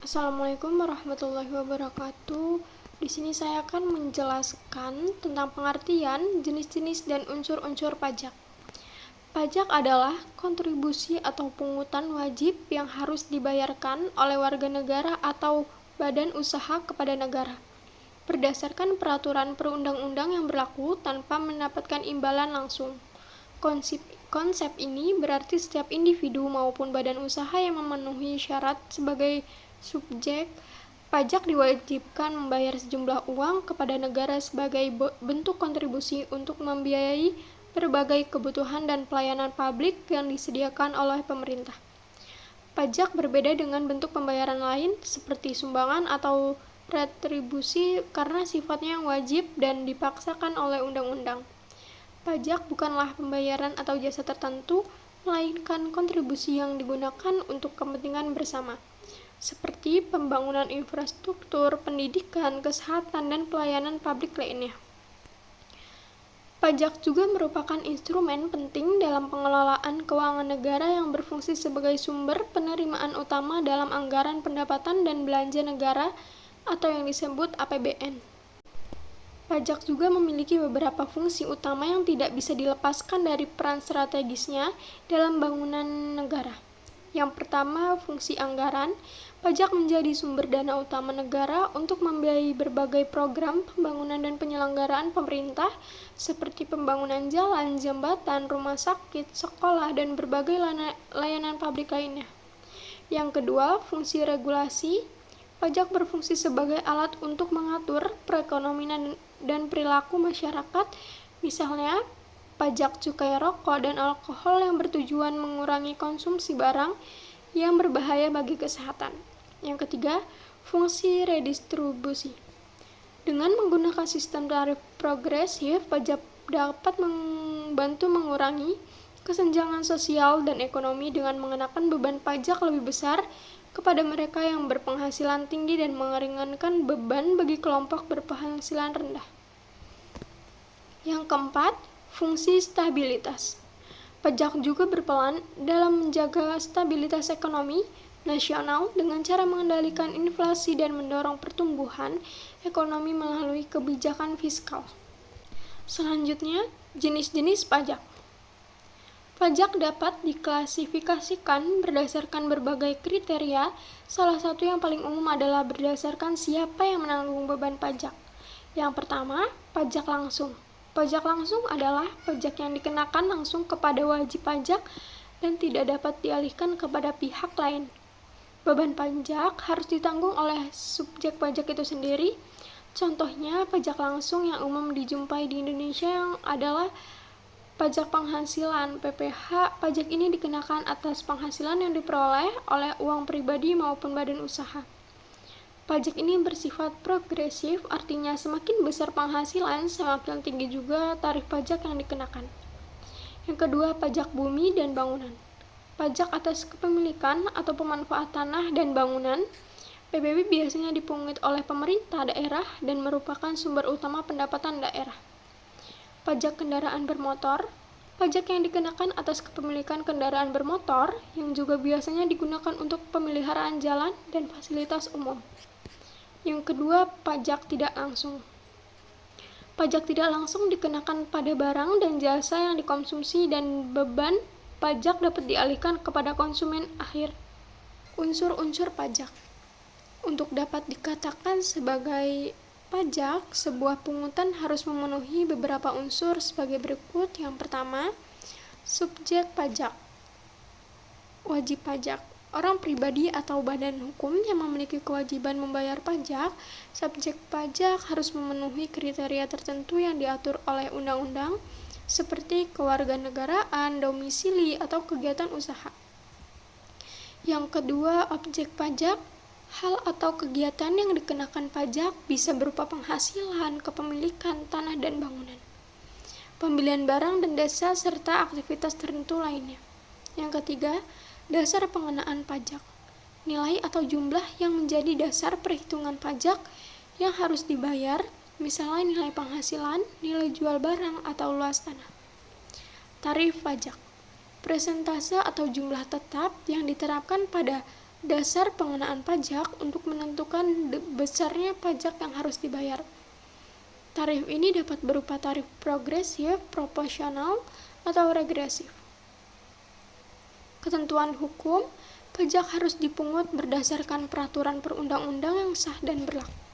Assalamualaikum warahmatullahi wabarakatuh. Di sini saya akan menjelaskan tentang pengertian, jenis-jenis, dan unsur-unsur pajak. Pajak adalah kontribusi atau pungutan wajib yang harus dibayarkan oleh warga negara atau badan usaha kepada negara, berdasarkan peraturan perundang-undang yang berlaku tanpa mendapatkan imbalan langsung. Konsep ini berarti setiap individu maupun badan usaha yang memenuhi syarat sebagai subjek pajak diwajibkan membayar sejumlah uang kepada negara sebagai bentuk kontribusi untuk membiayai berbagai kebutuhan dan pelayanan publik yang disediakan oleh pemerintah. Pajak berbeda dengan bentuk pembayaran lain seperti sumbangan atau retribusi karena sifatnya yang wajib dan dipaksakan oleh undang-undang. Pajak bukanlah pembayaran atau jasa tertentu, melainkan kontribusi yang digunakan untuk kepentingan bersama, seperti pembangunan infrastruktur, pendidikan, kesehatan, dan pelayanan publik lainnya. Pajak juga merupakan instrumen penting dalam pengelolaan keuangan negara yang berfungsi sebagai sumber penerimaan utama dalam anggaran pendapatan dan belanja negara atau yang disebut APBN. Pajak juga memiliki beberapa fungsi utama yang tidak bisa dilepaskan dari peran strategisnya dalam bangunan negara. Yang pertama, fungsi anggaran. Pajak menjadi sumber dana utama negara untuk membiayai berbagai program pembangunan dan penyelenggaraan pemerintah seperti pembangunan jalan, jembatan, rumah sakit, sekolah, dan berbagai layanan publik lainnya. Yang kedua, fungsi regulasi. Pajak berfungsi sebagai alat untuk mengatur perekonomian dan perilaku masyarakat, misalnya pajak cukai rokok dan alkohol yang bertujuan mengurangi konsumsi barang yang berbahaya bagi kesehatan. Yang ketiga, fungsi redistribusi. Dengan menggunakan sistem tarif progresif, pajak dapat membantu mengurangi kesenjangan sosial dan ekonomi dengan mengenakan beban pajak lebih besar kepada mereka yang berpenghasilan tinggi dan meringankan beban bagi kelompok berpenghasilan rendah. Yang keempat, fungsi stabilitas. Pajak juga berperan dalam menjaga stabilitas ekonomi nasional dengan cara mengendalikan inflasi dan mendorong pertumbuhan ekonomi melalui kebijakan fiskal. Selanjutnya, jenis-jenis pajak. Pajak dapat diklasifikasikan berdasarkan berbagai kriteria. Salah satu yang paling umum adalah berdasarkan siapa yang menanggung beban pajak. Yang pertama, pajak langsung. Pajak langsung adalah pajak yang dikenakan langsung kepada wajib pajak dan tidak dapat dialihkan kepada pihak lain. Beban pajak harus ditanggung oleh subjek pajak itu sendiri. Contohnya, pajak langsung yang umum dijumpai di Indonesia yang adalah pajak penghasilan (PPh). Pajak ini dikenakan atas penghasilan yang diperoleh oleh uang pribadi maupun badan usaha. Pajak ini bersifat progresif, artinya semakin besar penghasilan, semakin tinggi juga tarif pajak yang dikenakan. Yang kedua, pajak bumi dan bangunan. Pajak atas kepemilikan atau pemanfaat tanah dan bangunan. PBB biasanya dipungut oleh pemerintah daerah dan merupakan sumber utama pendapatan daerah. Pajak kendaraan bermotor. Pajak yang dikenakan atas kepemilikan kendaraan bermotor yang juga biasanya digunakan untuk pemeliharaan jalan dan fasilitas umum. Yang kedua, pajak tidak langsung. Pajak tidak langsung dikenakan pada barang dan jasa yang dikonsumsi dan beban pajak dapat dialihkan kepada konsumen akhir. Unsur-unsur pajak. Untuk dapat dikatakan sebagai pajak, sebuah pungutan harus memenuhi beberapa unsur sebagai berikut. Yang pertama, subjek pajak. Wajib pajak. Orang pribadi atau badan hukum yang memiliki kewajiban membayar pajak. Subjek pajak harus memenuhi kriteria tertentu yang diatur oleh undang-undang, seperti kewarganegaraan, domisili, atau kegiatan usaha. Yang kedua, objek pajak. Hal atau kegiatan yang dikenakan pajak bisa berupa penghasilan, kepemilikan, tanah, dan bangunan, pembelian barang dan jasa, serta aktivitas tertentu lainnya. Yang ketiga, dasar pengenaan pajak. Nilai atau jumlah yang menjadi dasar perhitungan pajak yang harus dibayar, misalnya nilai penghasilan, nilai jual barang, atau luas tanah. Tarif pajak. Persentase atau jumlah tetap yang diterapkan pada dasar pengenaan pajak untuk menentukan besarnya pajak yang harus dibayar. Tarif ini dapat berupa tarif progresif, proporsional, atau regresif. Ketentuan hukum, pajak harus dipungut berdasarkan peraturan perundang-undang yang sah dan berlaku.